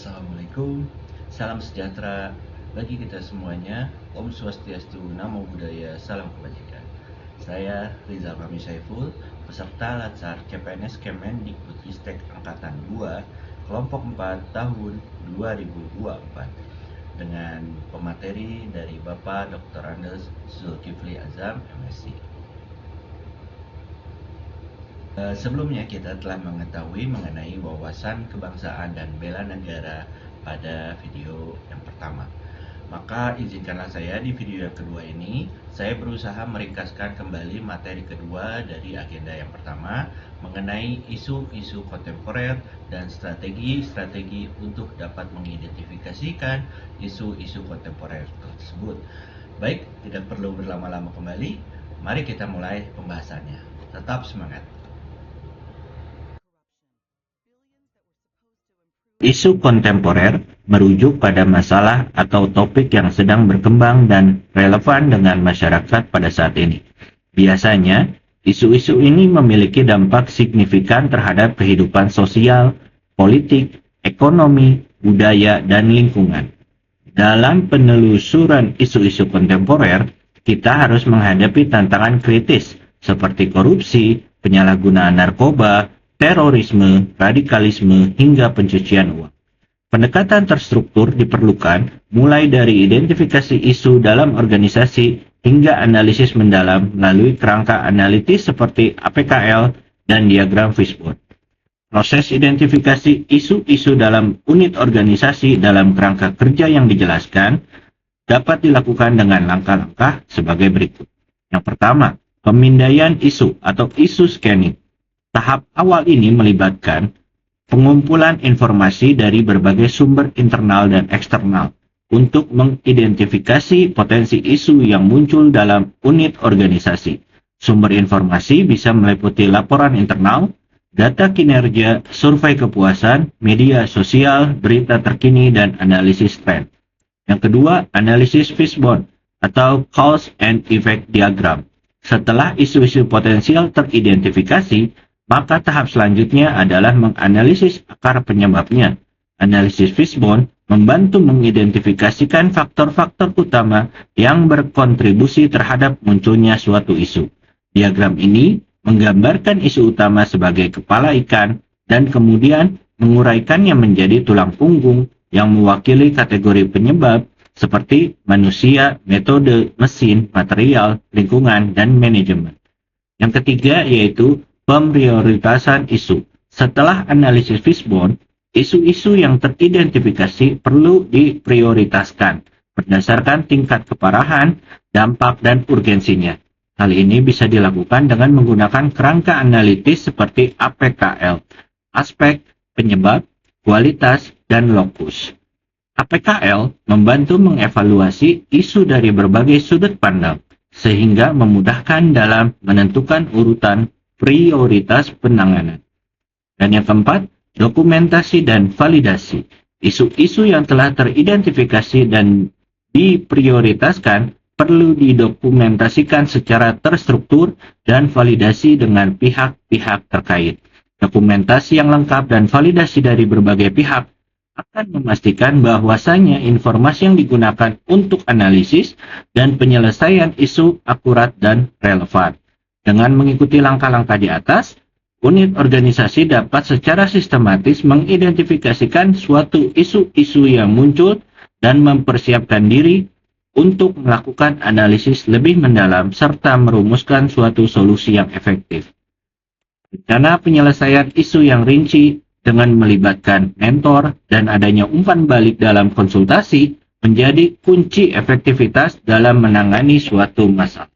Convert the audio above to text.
Assalamualaikum, salam sejahtera bagi kita semuanya. Om Swastiastu, Namo Buddhaya, salam kebajikan. Saya Rizal Fahmi Saiful, peserta Latsar CPNS Kemendikbudristek Angkatan 2, kelompok 4 tahun 2024 dengan pemateri dari Bapak Dr. Andes Zulkifli Azam, MSc. Sebelumnya kita telah mengetahui mengenai wawasan kebangsaan dan bela negara pada video yang pertama. Maka izinkanlah saya di video yang kedua ini, saya berusaha meringkaskan kembali materi kedua dari agenda yang pertama mengenai isu-isu kontemporer dan strategi-strategi untuk dapat mengidentifikasikan isu-isu kontemporer tersebut. Baik, tidak perlu berlama-lama kembali, mari kita mulai pembahasannya. Tetap semangat! Isu kontemporer merujuk pada masalah atau topik yang sedang berkembang dan relevan dengan masyarakat pada saat ini. Biasanya, isu-isu ini memiliki dampak signifikan terhadap kehidupan sosial, politik, ekonomi, budaya, dan lingkungan. Dalam penelusuran isu-isu kontemporer, kita harus menghadapi tantangan kritis seperti korupsi, penyalahgunaan narkoba, terorisme, radikalisme, hingga pencucian uang. Pendekatan terstruktur diperlukan mulai dari identifikasi isu dalam organisasi hingga analisis mendalam melalui kerangka analitis seperti APKL dan diagram Fishbone. Proses identifikasi isu-isu dalam unit organisasi dalam kerangka kerja yang dijelaskan dapat dilakukan dengan langkah-langkah sebagai berikut. Yang pertama, pemindaian isu atau isu scanning. Tahap awal ini melibatkan pengumpulan informasi dari berbagai sumber internal dan eksternal untuk mengidentifikasi potensi isu yang muncul dalam unit organisasi. Sumber informasi bisa meliputi laporan internal, data kinerja, survei kepuasan, media sosial, berita terkini, dan analisis tren. Yang kedua, analisis Fishbone atau Cause and Effect Diagram. Setelah isu-isu potensial teridentifikasi, maka tahap selanjutnya adalah menganalisis akar penyebabnya. Analisis Fishbone membantu mengidentifikasikan faktor-faktor utama yang berkontribusi terhadap munculnya suatu isu. Diagram ini menggambarkan isu utama sebagai kepala ikan dan kemudian menguraikannya menjadi tulang punggung yang mewakili kategori penyebab seperti manusia, metode, mesin, material, lingkungan, dan manajemen. Yang ketiga yaitu pemprioritasan isu. Setelah analisis Fishbone, isu-isu yang teridentifikasi perlu diprioritaskan berdasarkan tingkat keparahan, dampak, dan urgensinya. Hal ini bisa dilakukan dengan menggunakan kerangka analitis seperti APKL, aspek, penyebab, kualitas, dan lokus. APKL membantu mengevaluasi isu dari berbagai sudut pandang, sehingga memudahkan dalam menentukan urutan prioritas penanganan. Dan yang keempat, dokumentasi dan validasi. Isu-isu yang telah teridentifikasi dan diprioritaskan perlu didokumentasikan secara terstruktur dan validasi dengan pihak-pihak terkait. Dokumentasi yang lengkap dan validasi dari berbagai pihak akan memastikan bahwasannya informasi yang digunakan untuk analisis dan penyelesaian isu akurat dan relevan. Dengan mengikuti langkah-langkah di atas, unit organisasi dapat secara sistematis mengidentifikasikan suatu isu-isu yang muncul dan mempersiapkan diri untuk melakukan analisis lebih mendalam serta merumuskan suatu solusi yang efektif. Rencana penyelesaian isu yang rinci dengan melibatkan mentor dan adanya umpan balik dalam konsultasi menjadi kunci efektivitas dalam menangani suatu masalah.